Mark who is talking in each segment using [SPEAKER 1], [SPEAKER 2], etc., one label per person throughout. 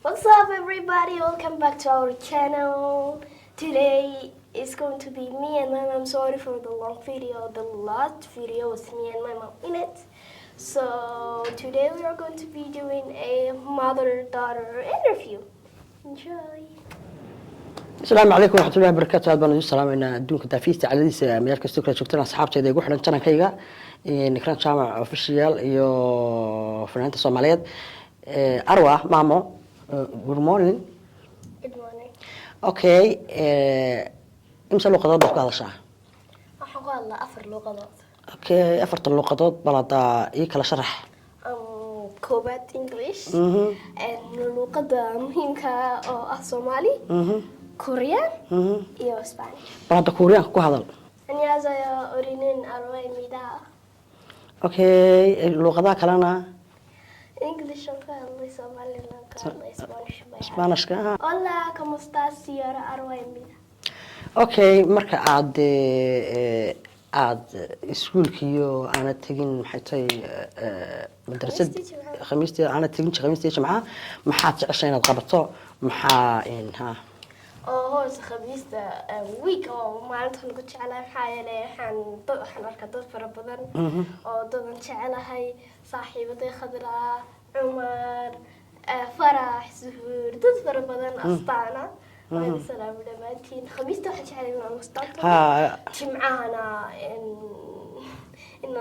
[SPEAKER 1] What's up, everybody? Welcome back to our channel. Today is going to be me and my mom. Sorry for the long video. The last video was me and my mom in it. So today we are going to be doing a mother-daughter interview. Enjoy.
[SPEAKER 2] السلام عليكم ورحمة الله وبركاته. هذا بنجي السلام إن دونك تافيست على ذي ميال كستوكلا شفتنا أصحاب شيء يقول حنا كيجا نكران شامع أوفيشيال يو فنانة الصوماليات أروى مامو good morning.
[SPEAKER 1] Good morning.
[SPEAKER 2] Okay إمس اللقطات بقى هذا شيء.
[SPEAKER 1] أحقق الله أفر لغات.
[SPEAKER 2] Okay أفرت اللقطات بلدا يكلا شرح.
[SPEAKER 1] كوبات English. اللغة مهمة أو Somali. كوريان. إيو Spanish.
[SPEAKER 2] بلدا كوريان كو هذا.
[SPEAKER 1] أنا زي أورينين أروي ميدا.
[SPEAKER 2] Okay اللغة كلنا.
[SPEAKER 1] English الله Somali الله Spanish.
[SPEAKER 2] Spanish كه.
[SPEAKER 1] Hola, ¿cómo estás, señora أروي ميدا?
[SPEAKER 2] Okay marka aad iskuulkiyo ana tagin maxay tahay madrasad khamiistii ana tagin khamiistii jimcaha maxaad jeceshay inaad qabato maxaa ha
[SPEAKER 1] هو خميسة week أو معناتها نقول على حاجة حن أركض فربضن أو ضمن على هاي صاحبتي خضراء عمر فرح زهور ضد فربضن أسطعنا وهذا سلام لماتين خميسة واحد شعري من المستقبل جمعانا إن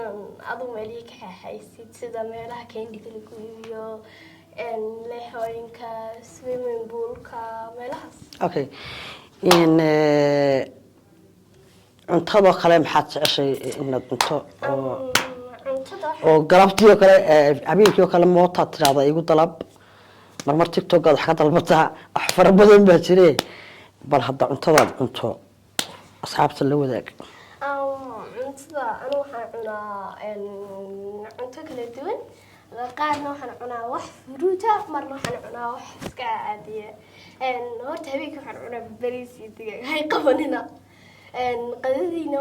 [SPEAKER 1] أضم عليك حيسيد سيدا ميلها كين دي تلقويو إن لهوينكا سويمين بولكا ميلهاس.
[SPEAKER 2] Okay إن cuntada kale maxaad jeceshay inaad cunto oo galabtii kale habeenkii kale moota tirada igu dalab marmar TikTok aad wax ka dalbataa wax fara badan baa jiree bal hadda cuntada cunto asxaabta la wadaag
[SPEAKER 1] cuntada anu waxaan cunaa cunto kala duwan qaarna waxaan cunaa wax fruita marna waxaan cunaa wax iska caadiya horta habeenkii waxaan cunaa bariis iyo digaag hay qabanina qadadiina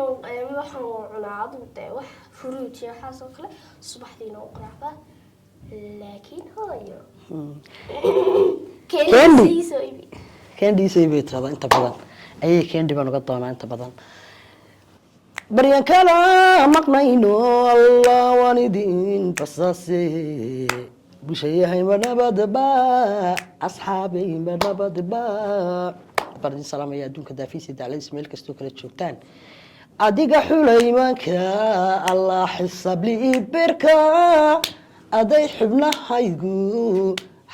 [SPEAKER 1] waxaan cunaa aduunta wax fruit iyo waxaas oo kale subaxdiina u quraacdaa laakiin hooyo
[SPEAKER 2] candy say bay tirada inta badan ayay candy baan uga doonaa inta badan baryan kala maqnayno allah wanidin fasase bushayahay madabadba asxaabay madabadba bardi salaamaya adduunka daafiisa daclay ismeel kasto kala joogtaan adiga xulaymanka allah xisab li birka aday xubnahaygu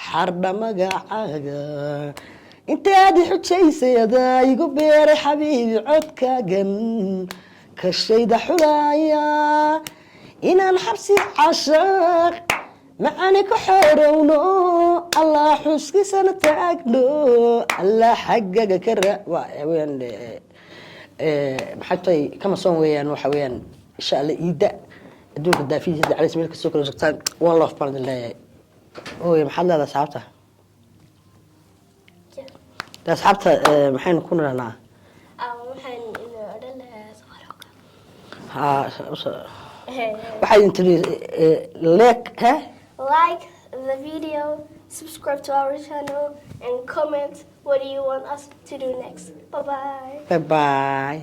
[SPEAKER 2] xardha magacaaga intaad xujaysay adaa igu beeray xabiibi codkaagan kashayda xulaaya inaan xabsi cashaq macani ku xorowno allah xuskiisana taagno allah xaggaga ka raaween maxay kama soon weeyaan waxa weeyaan insha Allah iida adduunka daafiisa dacalays meel kastoo kala joogtaan one love baan leeyahay oo maxaad leedahay asxaabta asxaabta maxaynu ku nirahnaa waxay intii
[SPEAKER 1] like the video, subscribe to our channel and comment what do you want us to do next. Bye bye.
[SPEAKER 2] Bye bye.